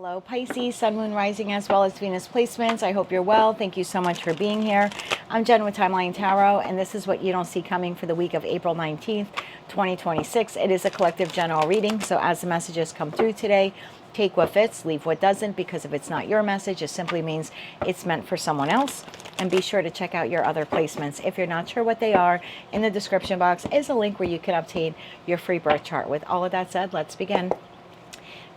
Hello Pisces, Sun, Moon, Rising, as well as Venus placements. I hope you're well. Thank you so much for being here. I'm Jen with Timeline Tarot, and this is what you don't see coming for the week of April 19th, 2026. It is a collective general reading, so as the messages come through today, take what fits, leave what doesn't, because if it's not your message, it simply means it's meant for someone else. And be sure to check out your other placements. If you're not sure what they are, in the description box is a link where you can obtain your free birth chart. With all of that said, let's begin.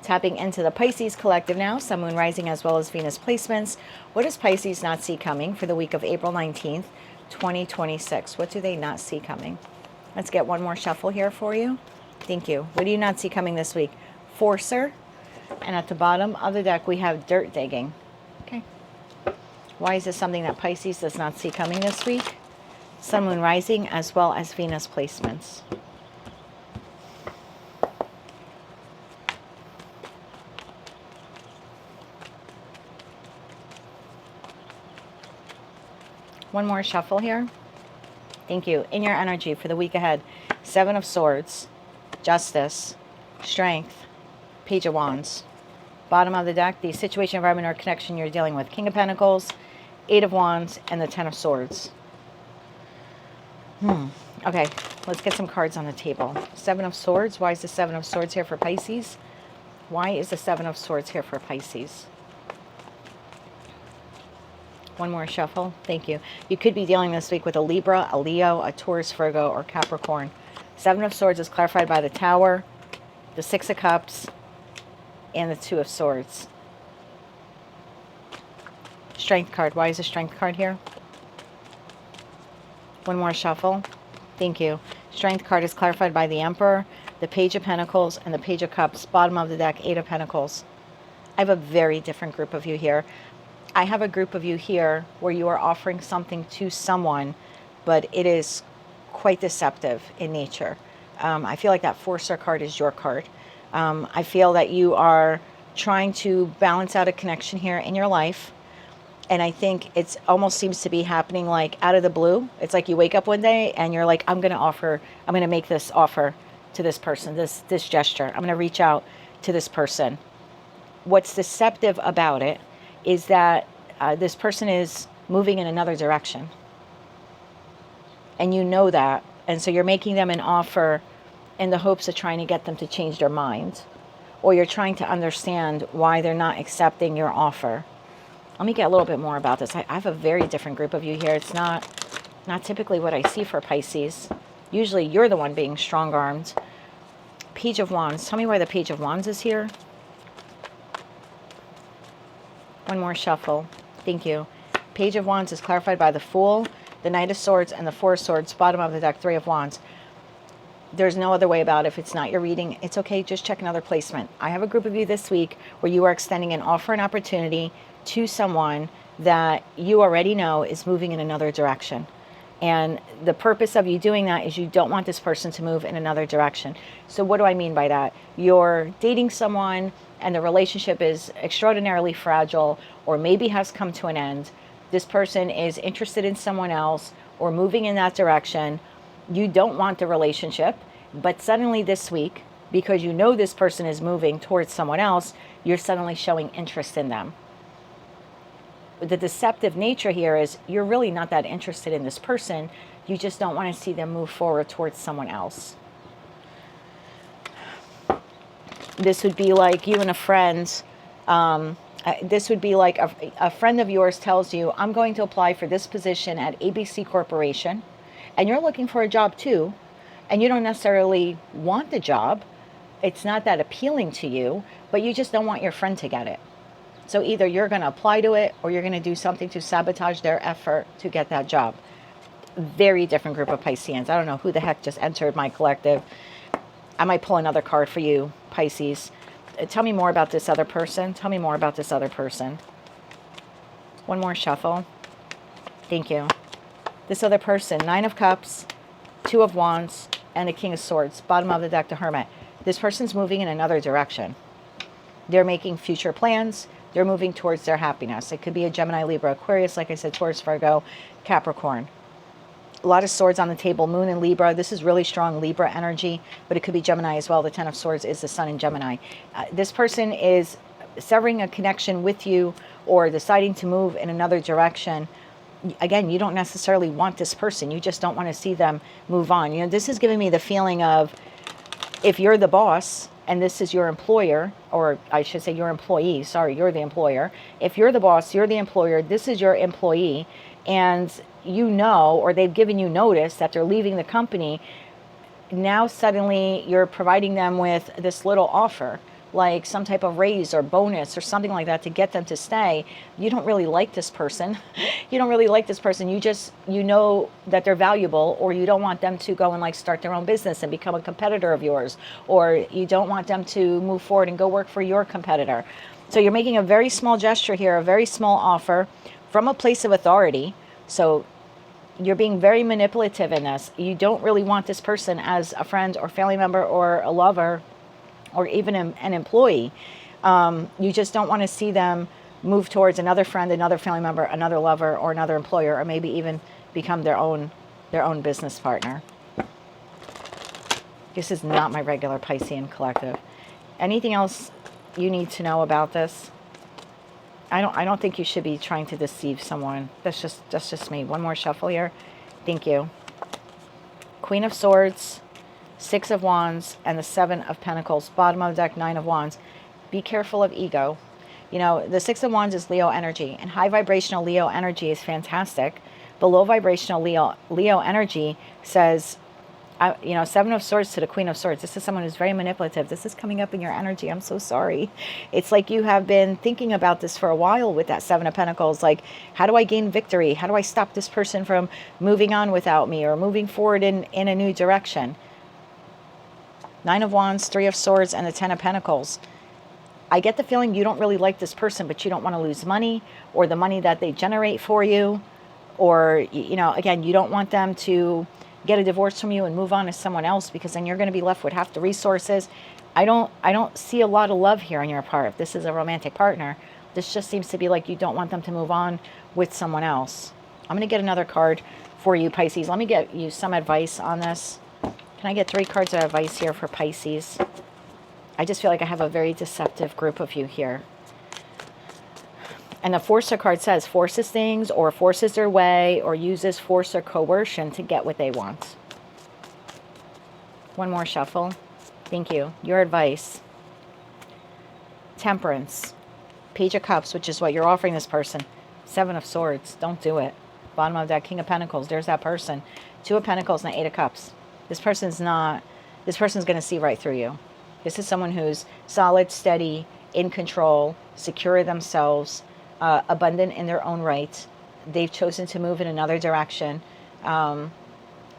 Tapping into the Pisces collective now, Sun, Moon, Rising, as well as Venus placements. What does Pisces not see coming for the week of April 19th, 2026? What do they not see coming? Let's get one more shuffle here for you. Thank you. What do you not see coming this week? Forcer. And at the bottom of the deck, we have dirt digging. Okay. Why is this something that Pisces does not see coming this week? Sun, Moon, Rising, as well as Venus placements. One more shuffle here. Thank you. In your energy for the week ahead, Seven of Swords, Justice, Strength, Page of Wands. Bottom of the deck, the situation, environment, or connection you're dealing with. King of Pentacles, Eight of Wands, and the Ten of Swords. Okay, let's get some cards on the table. Seven of Swords. Why is the Seven of Swords here for Pisces? Why is the Seven of Swords here for Pisces? One more shuffle. Thank you. You could be dealing this week with a Libra, a Leo, a Taurus, Virgo, or Capricorn. Seven of Swords is clarified by the Tower, the Six of Cups, and the Two of Swords. Strength card. Why is the Strength card here? One more shuffle. Thank you. Strength card is clarified by the Emperor, the Page of Pentacles, and the Page of Cups. Bottom of the deck, Eight of Pentacles. I have a very different group of you here. I have a group of you here where you are offering something to someone, but it is quite deceptive in nature. I feel like that Forcer card is your card. I feel that you are trying to balance out a connection here in your life. And I think it almost seems to be happening like out of the blue. It's like you wake up one day and you're like, I'm going to make this offer to this person, this gesture. I'm going to reach out to this person. What's deceptive about it is that this person is moving in another direction. And you know that. And so you're making them an offer in the hopes of trying to get them to change their mind. Or you're trying to understand why they're not accepting your offer. Let me get a little bit more about this. I have a very different group of you here. It's not typically what I see for Pisces. Usually you're the one being strong-armed. Page of Wands. Tell me why the Page of Wands is here. One more shuffle. Thank you. Page of Wands is clarified by the Fool, the Knight of Swords, and the Four of Swords. Bottom of the deck, Three of Wands. There's no other way about it. If it's not your reading, it's okay. Just check another placement. I have a group of you this week where you are extending an offer and opportunity to someone that you already know is moving in another direction. And the purpose of you doing that is you don't want this person to move in another direction. So what do I mean by that? You're dating someone and the relationship is extraordinarily fragile or maybe has come to an end. This person is interested in someone else or moving in that direction. You don't want the relationship, but suddenly this week, because you know this person is moving towards someone else, you're suddenly showing interest in them. The deceptive nature here is you're really not that interested in this person. You just don't want to see them move forward towards someone else. This would be like you and a friend. This would be like a friend of yours tells you, I'm going to apply for this position at ABC Corporation. And you're looking for a job too. And you don't necessarily want the job. It's not that appealing to you, but you just don't want your friend to get it. So either you're going to apply to it or you're going to do something to sabotage their effort to get that job. Very different group of Pisceans. I don't know who the heck just entered my collective. I might pull another card for you, Pisces. Tell me more about this other person. Tell me more about this other person. One more shuffle. Thank you. This other person, Nine of Cups, Two of Wands, and a King of Swords. Bottom of the deck, the Hermit. This person's moving in another direction. They're making future plans. They're moving towards their happiness. It could be a Gemini, Libra, Aquarius, like I said, Taurus, Virgo, Capricorn. A lot of swords on the table, Moon and Libra. This is really strong Libra energy, but it could be Gemini as well. The Ten of Swords is the Sun in Gemini. This person is severing a connection with you or deciding to move in another direction. Again, you don't necessarily want this person. You just don't want to see them move on. You know, this is giving me the feeling of, if you're the boss and this is your employer, or I should say your employee, sorry, you're the employer. If you're the boss, you're the employer, this is your employee, and you know, or they've given you notice that they're leaving the company, now suddenly you're providing them with this little offer, like some type of raise or bonus or something like that to get them to stay. You don't really like this person. You don't really like this person. You know that they're valuable, or you don't want them to go and like start their own business and become a competitor of yours, or you don't want them to move forward and go work for your competitor. So you're making a very small gesture here, a very small offer from a place of authority. So you're being very manipulative in this. You don't really want this person as a friend or family member or a lover or even an employee. You just don't want to see them move towards another friend, another family member, another lover, or another employer, or maybe even become their own business partner. This is not my regular Piscean collective. Anything else you need to know about this? I don't think you should be trying to deceive someone. That's just me. One more shuffle here. Thank you. Queen of Swords, Six of Wands, and the Seven of Pentacles. Bottom of the deck, Nine of Wands. Be careful of ego. You know, the Six of Wands is Leo energy, and high vibrational Leo energy is fantastic. But low vibrational Leo energy says, you know, Seven of Swords to the Queen of Swords. This is someone who's very manipulative. This is coming up in your energy. I'm so sorry. It's like you have been thinking about this for a while with that Seven of Pentacles. Like, how do I gain victory? How do I stop this person from moving on without me or moving forward in a new direction? Nine of Wands, Three of Swords, and the Ten of Pentacles. I get the feeling you don't really like this person, but you don't want to lose money or the money that they generate for you. Or, you know, again, you don't want them to get a divorce from you and move on to someone else, because then you're going to be left with half the resources. I don't see a lot of love here on your part. If this is a romantic partner, this just seems to be like you don't want them to move on with someone else. I'm going to get another card for you, Pisces. Let me get you some advice on this. Can I get 3 cards of advice here for Pisces? I just feel like I have a very deceptive group of you here. And the Forcer card says forces things or forces their way or uses force or coercion to get what they want. One more shuffle. Thank you. Your advice. Temperance. Page of Cups, which is what you're offering this person. Seven of Swords. Don't do it. Bottom of that, King of Pentacles. There's that person. Two of Pentacles and the Eight of Cups. This person's going to see right through you. This is someone who's solid, steady, in control, secure themselves, abundant in their own right. They've chosen to move in another direction.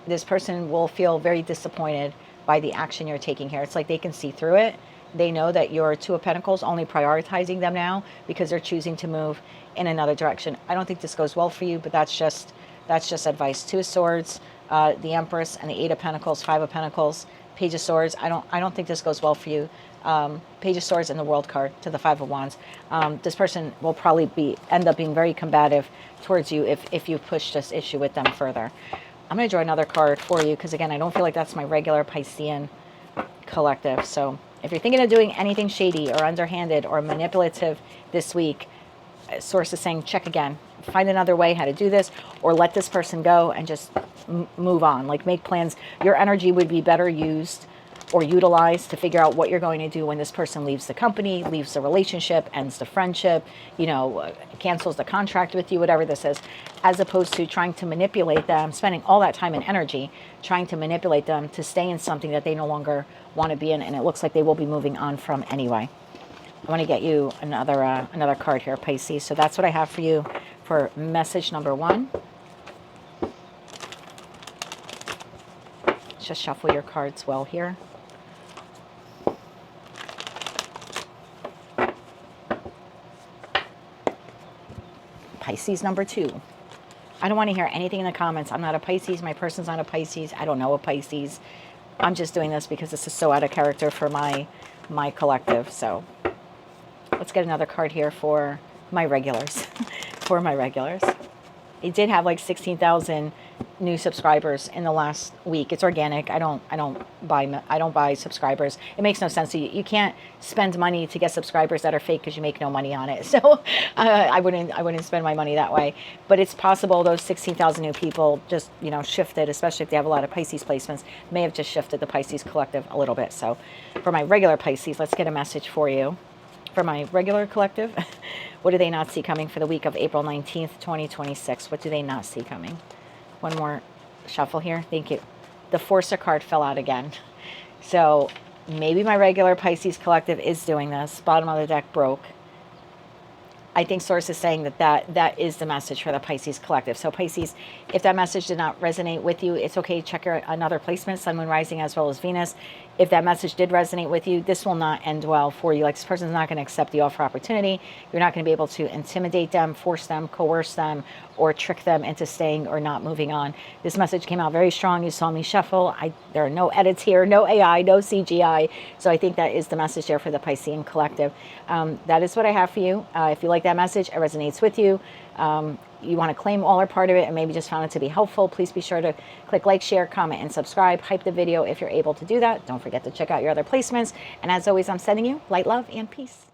This person will feel very disappointed by the action you're taking here. It's like they can see through it. They know that your Two of Pentacles only prioritizing them now because they're choosing to move in another direction. I don't think this goes well for you, but that's just advice. Two of Swords, the Empress, and the Eight of Pentacles, Five of Pentacles, Page of Swords. I don't think this goes well for you. Page of Swords and the World card to the Five of Wands. This person will probably end up being very combative towards you if you push this issue with them further. I'm going to draw another card for you because, again, I don't feel like that's my regular Piscean collective. So if you're thinking of doing anything shady or underhanded or manipulative this week, source is saying check again. Find another way how to do this, or let this person go and just move on. Like, make plans. Your energy would be better used or utilized to figure out what you're going to do when this person leaves the company, leaves the relationship, ends the friendship, you know, cancels the contract with you, whatever this is, as opposed to trying to manipulate them, spending all that time and energy trying to manipulate them to stay in something that they no longer want to be in, and it looks like they will be moving on from anyway. I want to get you another card here, Pisces. So that's what I have for you for message number 1. Just shuffle your cards well here. Pisces number 2. I don't want to hear anything in the comments. I'm not a Pisces. My person's not a Pisces. I don't know a Pisces. I'm just doing this because this is so out of character for my collective. So let's get another card here for my regulars. For my regulars. It did have like 16,000 new subscribers in the last week. It's organic. I don't buy subscribers. It makes no sense. You can't spend money to get subscribers that are fake because you make no money on it. So I wouldn't spend my money that way. But it's possible those 16,000 new people just, you know, shifted, especially if they have a lot of Pisces placements, may have just shifted the Pisces collective a little bit. So for my regular Pisces, let's get a message for you. For my regular collective, what do they not see coming for the week of April 19th, 2026? What do they not see coming? One more shuffle here. Thank you. The Forcer card fell out again. So maybe my regular Pisces collective is doing this. Bottom of the deck broke. I think Source is saying that is the message for the Pisces collective. So Pisces, if that message did not resonate with you, it's okay. Check your another placement, Sun, Moon, Rising, as well as Venus. If that message did resonate with you, this will not end well for you. Like, this person's not going to accept the offer opportunity. You're not going to be able to intimidate them, force them, coerce them, or trick them into staying or not moving on. This message came out very strong. You saw me shuffle. There are no edits here, no AI, no CGI. So I think that is the message there for the Piscean collective. That is what I have for you. If you like that message, it resonates with you. You want to claim all or part of it and maybe just found it to be helpful, please be sure to click like, share, comment, and subscribe. Hype the video if you're able to do that. Don't forget to check out your other placements. And as always, I'm sending you light, love, and peace.